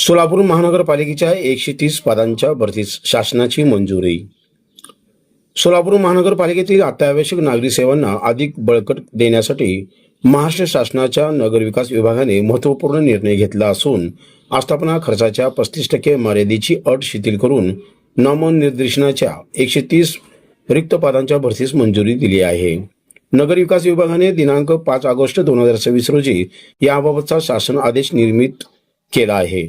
सोलापूर महानगरपालिकेच्या 130 पदांच्या भरतीस शासनाची मंजुरी। सोलापूर महानगरपालिकेतील अत्यावश्यक नागरी सेवांना अधिक बळकट देण्यासाठी महाराष्ट्र शासनाच्या नगरविकास विभागाने महत्त्वपूर्ण निर्णय घेतला असून आस्थापना खर्चाच्या 35% मर्यादेची अट शिथिल करून नामनिर्देशनाच्या 130 रिक्त पदांच्या भरतीस मंजुरी दिली आहे। नगरविकास विभागाने दिनांक 5 ऑगस्ट 2026 रोजी याबाबतचा शासन आदेश निर्मित केला आहे।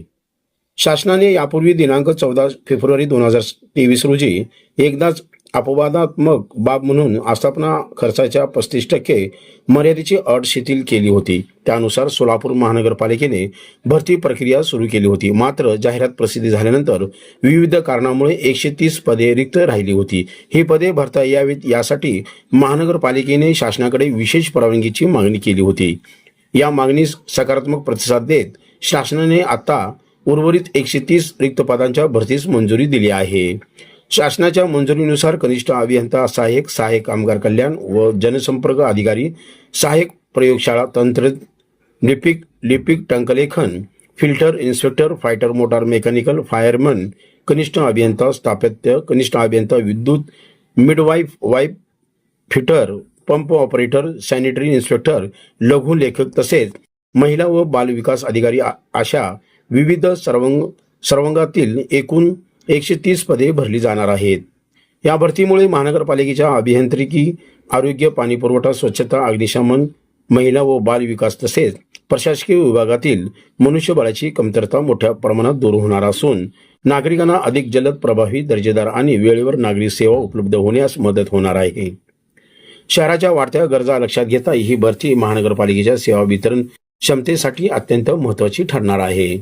शासनाने यापूर्वी दिनांक 14 फेब्रुवारी 2023 रोजी एकदाच अपवादात्मक बाब म्हणून आस्थापना खर्चाच्या 35% मर्यादेची अट शिथिल केली होती। त्यानुसार सोलापूर महानगरपालिकेने भरती प्रक्रिया सुरू केली होती। मात्र जाहिरात प्रसिद्धी झाल्यानंतर विविध कारणामुळे 130 पदे रिक्त राहिली होती। ही पदे भरता यावीत यासाठी महानगरपालिकेने शासनाकडे विशेष परवानगीची मागणी केली होती। या मागणीस सकारात्मक प्रतिसाद देत शासनाने आता उर्वरित 130 रिक्त पदांच्या भरतीस मंजुरी दिली आहे। शासनाच्या मंजुरीनुसार कनिष्ठ अभियंता सहाय्यक, सहाय्यक कामगार कल्याण व जनसंपर्क अधिकारी, सहाय्यक प्रयोगशाळा तंत्र, लिपिक टंकलेखन, filter inspector, fitter motor mechanical, fireman, कनिष्ठ अभियंता स्थापत्य, कनिष्ठ अभियंता विद्युत, वाईफ fitter, pump operator, sanitary inspector, लघु लेखक तसेच महिला व बाल विकास अधिकारी अशा विविध सर्वांगातील एकूण 130 पदे भरली जाणार आहेत। या भरतीमुळे महानगरपालिकेच्या अभियांत्रिकी, आरोग्य, पाणीपुरवठा, स्वच्छता, अग्निशमन, महिला व बाल विकास तसेच प्रशासकीय विभागातील मनुष्यबळाची कमतरता मोठ्या प्रमाणात दूर होणार असून नागरिकांना अधिक जलद, प्रभावी, दर्जेदार आणि वेळेवर नागरी सेवा उपलब्ध होण्यास मदत होणार आहे। शहराच्या वाढत्या गरजा लक्षात घेता ही भरती महानगरपालिकेच्या सेवा वितरण क्षमतेसाठी अत्यंत महत्त्वाची ठरणार आहे।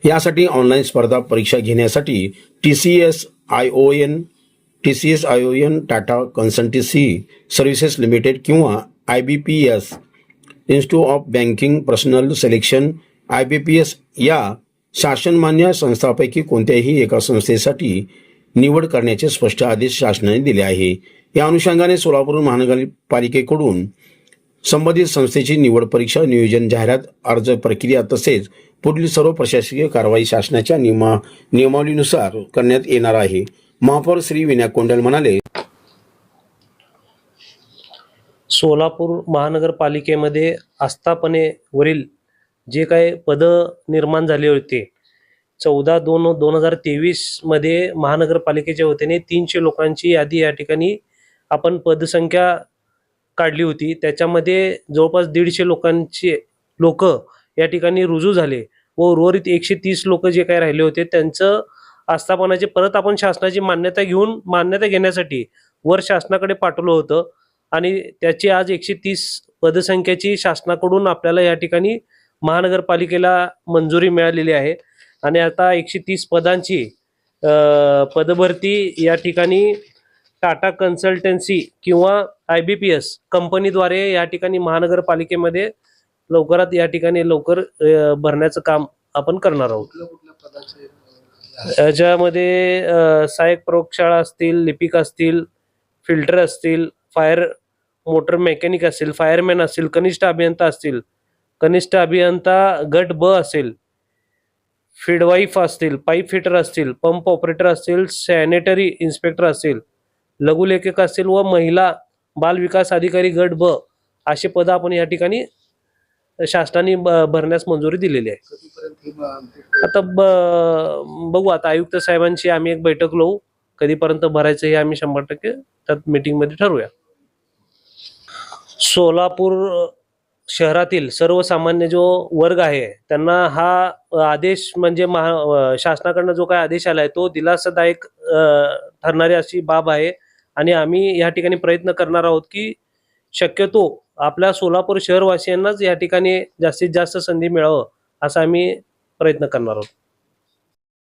यासाठी ऑनलाईन स्पर्धा परीक्षा घेण्यासाठी TCS ION, Tata consultancy services limited किंवा IBPS institute of banking personal selection IBPS या शासनमान्य संस्थांपैकी कोणत्याही एका संस्थेसाठी निवड करण्याचे स्पष्ट आदेश शासनाने दिले आहे। या अनुषंगाने सोलापूर महानगरपालिकेकडून संबंधित संस्थेची निवड परीक्षा, नियोजन, जाहिरात, अर्ज प्रक्रिया तसेच पुढील सर्व प्रशासकीय कारवाई शासनाच्या नियमावलीनुसार करण्यात येणार आहे। महापौर श्री विनायक कोंडल म्हणाले, सोलापूर महानगरपालिकेमध्ये आस्थापनेवरील जे काही पद निर्माण झाले होते 14/2/2023 मध्ये महानगरपालिकेच्या वतीने 300 लोकांची यादी या ठिकाणी आपण पदसंख्या काढली होती। त्याच्यामध्ये जवळपास 150 लोक या ठिकाणी रुजू झाले व उर्वरित 130 लोक जे काही राहिले होते त्यांचं आस्थापनाचे परत आपण शासनाची मान्यता घेण्यासाठी वर शासनाकडे पाठवलं होतं आणि त्याची आज 130 पदसंख्येची शासनाकडून आपल्याला या ठिकाणी महानगरपालिकेला मंजुरी मिळालेली आहे आणि आता 130 पदांची पदभरती या ठिकाणी टाटा कन्सल्टन्सी किंवा IBPS कंपनीद्वारे या ठिकाणी महानगरपालिकेमध्ये लवकरात या ठिकाणी लवकर भरण्याचं काम आपण करणार आहोत। याच्यामध्ये सहाय्यक प्रयोगशाळा असतील, लिपिक असतील, फिल्टर असतील, फायर मोटर मेकॅनिक असतील, फायरमॅन असतील, कनिष्ठ अभियंता असतील, कनिष्ठ अभियंता गट ब असेल, फीडवाईफ असतील, पाईप फिटर असतील, पंप ऑपरेटर असतील, सॅनिटरी इन्स्पेक्टर असतील, लघुलेखक असतील व महिला बाल विकास अधिकारी गट ब असे पद आपण या ठिकाणी शासनाने भरण्यास मंजुरी दिलेली आहे। आता बघू, आता आयुक्त साहेबांची आम्ही एक बैठक लावू, कधीपर्यंत भरायचं हे आम्ही 100% त्यात मीटिंगमध्ये ठरवूया। सोलापूर शहरातील सर्वसामान्य जो वर्ग आहे त्यांना हा आदेश म्हणजे शासनाकडनं जो काही आदेश आला आहे तो दिलासादायक ठरणारी अशी बाब आहे आणि आम्ही या ठिकाणी प्रयत्न करणार आहोत की शक्यतो आपल्या सोलापूर शहरवासियांनाच या ठिकाणी जास्तीत जास्त संधी मिळावं असा आम्ही प्रयत्न करणार आहोत।